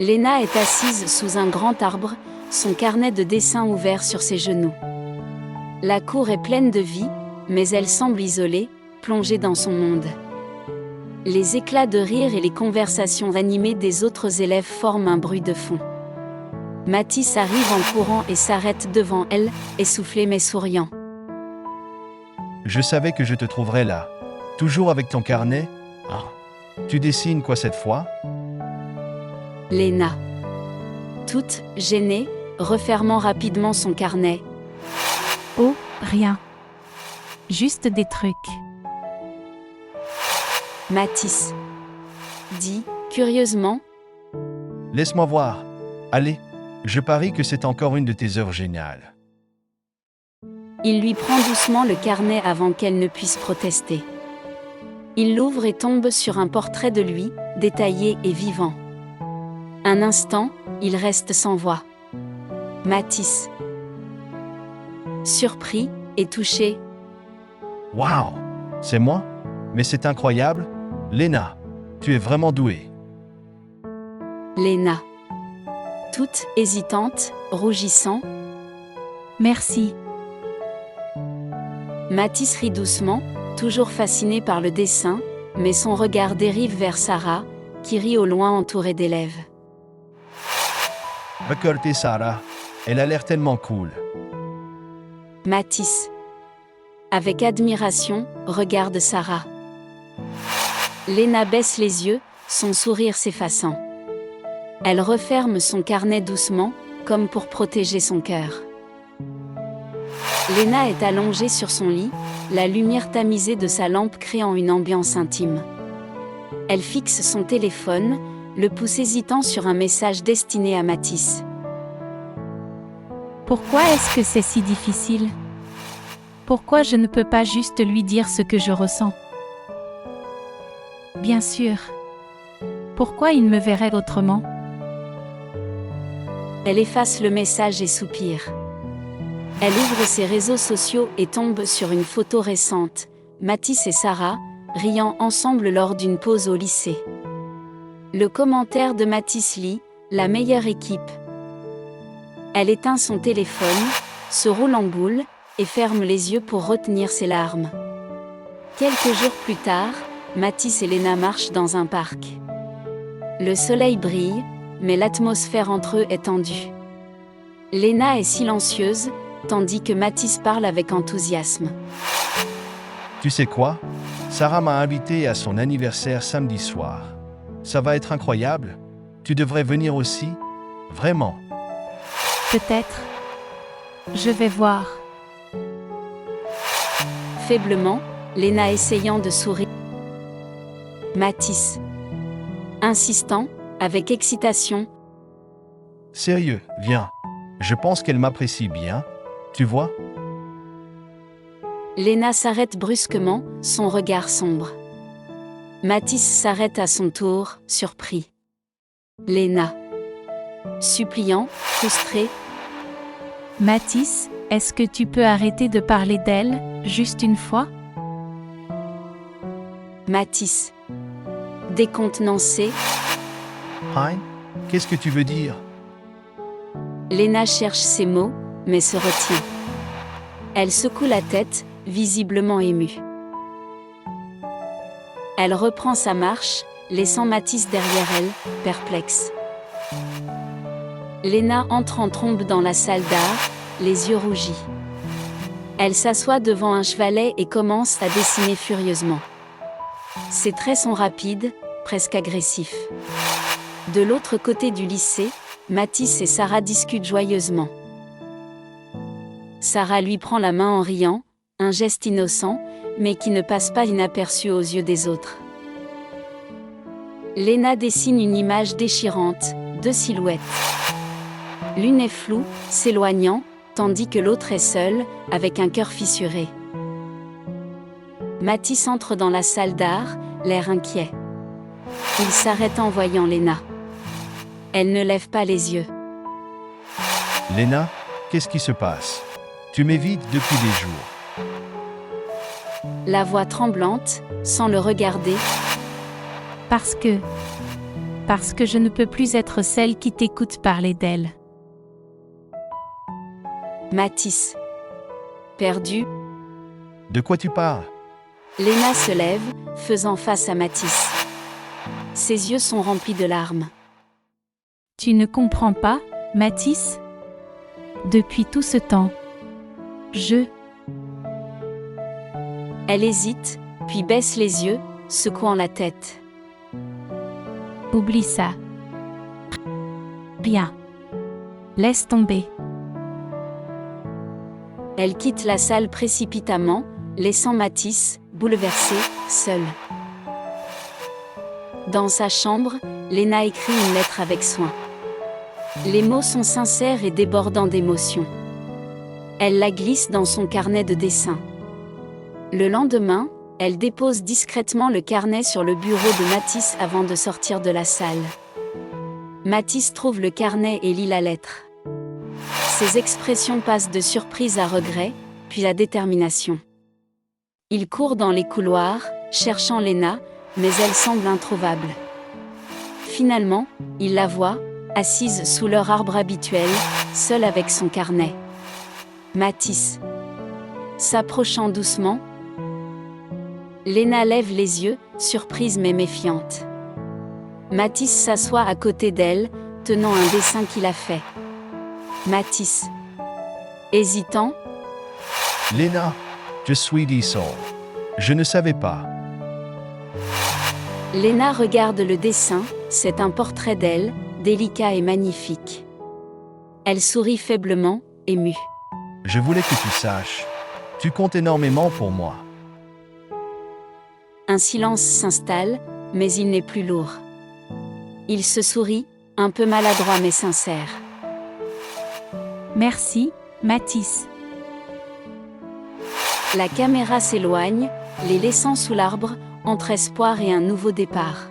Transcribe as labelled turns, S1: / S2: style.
S1: Léna est assise sous un grand arbre, son carnet de dessin ouvert sur ses genoux. La cour est pleine de vie, mais elle semble isolée, plongée dans son monde. Les éclats de rire et les conversations animées des autres élèves forment un bruit de fond. Mathis arrive en courant et s'arrête devant elle, essoufflé mais souriant.
S2: Je savais que je te trouverais là. Toujours avec ton carnet? Ah. Tu dessines quoi cette fois?
S1: Léna. Toute gênée, refermant rapidement son carnet.
S3: Oh, rien. Juste des trucs.
S1: Mathis. Dit, curieusement.
S2: Laisse-moi voir. Allez, je parie que c'est encore une de tes œuvres géniales.
S1: Il lui prend doucement le carnet avant qu'elle ne puisse protester. Il l'ouvre et tombe sur un portrait de lui, détaillé et vivant. Un instant, il reste sans voix. Mathis. Surpris et touché.
S2: Waouh! C'est moi? Mais c'est incroyable! Léna, tu es vraiment douée.
S1: Léna. Toute hésitante, rougissant.
S3: Merci.
S1: Mathis rit doucement, toujours fasciné par le dessin, mais son regard dérive vers Sarah, qui rit au loin entourée d'élèves.
S2: Regardez Sarah, elle a l'air tellement cool.
S1: Mathis. Avec admiration, regarde Sarah. Léna baisse les yeux, son sourire s'effaçant. Elle referme son carnet doucement, comme pour protéger son cœur. Léna est allongée sur son lit, la lumière tamisée de sa lampe créant une ambiance intime. Elle fixe son téléphone, le pouce hésitant sur un message destiné à Mathis.
S3: Pourquoi est-ce que c'est si difficile? Pourquoi je ne peux pas juste lui dire ce que je ressens? Bien sûr. Pourquoi il me verrait autrement?
S1: Elle efface le message et soupire. Elle ouvre ses réseaux sociaux et tombe sur une photo récente, Mathis et Sarah, riant ensemble lors d'une pause au lycée. Le commentaire de Mathis lit « La meilleure équipe ». Elle éteint son téléphone, se roule en boule, et ferme les yeux pour retenir ses larmes. Quelques jours plus tard, Mathis et Léna marchent dans un parc. Le soleil brille, mais l'atmosphère entre eux est tendue. Léna est silencieuse, tandis que Mathis parle avec enthousiasme.
S2: Tu sais quoi? Sarah m'a invité à son anniversaire samedi soir. Ça va être incroyable. Tu devrais venir aussi. Vraiment.
S3: Peut-être. Je vais voir.
S1: Faiblement, Léna essayant de sourire. Mathis. Insistant, avec excitation.
S2: Sérieux, viens. Je pense qu'elle m'apprécie bien. Tu vois?
S1: Léna s'arrête brusquement, son regard sombre. Mathis s'arrête à son tour, surpris. Léna. Suppliant, frustré.
S3: Mathis, est-ce que tu peux arrêter de parler d'elle, juste une fois?
S1: Mathis. Décontenancé.
S2: Hein? Qu'est-ce que tu veux dire?
S1: Léna cherche ses mots, mais se retient. Elle secoue la tête, visiblement émue. Elle reprend sa marche, laissant Mathis derrière elle, perplexe. Léna entre en trombe dans la salle d'art, les yeux rougis. Elle s'assoit devant un chevalet et commence à dessiner furieusement. Ses traits sont rapides, presque agressifs. De l'autre côté du lycée, Mathis et Sarah discutent joyeusement. Sarah lui prend la main en riant, un geste innocent, mais qui ne passe pas inaperçu aux yeux des autres. Léna dessine une image déchirante, deux silhouettes. L'une est floue, s'éloignant, tandis que l'autre est seule, avec un cœur fissuré. Mathis entre dans la salle d'art, l'air inquiet. Il s'arrête en voyant Léna. Elle ne lève pas les yeux.
S2: Léna, qu'est-ce qui se passe? Tu m'évites depuis des jours.
S1: La voix tremblante, sans le regarder.
S3: Parce que... Parce que je ne peux plus être celle qui t'écoute parler d'elle.
S1: Mathis. Perdu,
S2: De quoi tu parles?
S1: Léna se lève, faisant face à Mathis. Ses yeux sont remplis de larmes.
S3: Tu ne comprends pas, Mathis? Depuis tout ce temps,
S1: Elle hésite, puis baisse les yeux, secouant la tête.
S3: Oublie ça. Bien. Laisse tomber.
S1: Elle quitte la salle précipitamment, laissant Mathis, bouleversé, seul. Dans sa chambre, Léna écrit une lettre avec soin. Les mots sont sincères et débordants d'émotion. Elle la glisse dans son carnet de dessin. Le lendemain, elle dépose discrètement le carnet sur le bureau de Mathis avant de sortir de la salle. Mathis trouve le carnet et lit la lettre. Ses expressions passent de surprise à regret, puis à détermination. Il court dans les couloirs, cherchant Léna, mais elle semble introuvable. Finalement, il la voit, assise sous leur arbre habituel, seule avec son carnet. Mathis. S'approchant doucement, Léna lève les yeux, surprise mais méfiante. Mathis s'assoit à côté d'elle, tenant un dessin qu'il a fait. Mathis. Hésitant,
S2: Léna, je suis désolé. Je ne savais pas.
S1: Léna regarde le dessin, c'est un portrait d'elle, délicat et magnifique. Elle sourit faiblement, émue.
S2: Je voulais que tu saches. Tu comptes énormément pour moi.
S1: Un silence s'installe, mais il n'est plus lourd. Il se sourit, un peu maladroit mais sincère.
S3: Merci, Mathis.
S1: La caméra s'éloigne, les laissant sous l'arbre, entre espoir et un nouveau départ.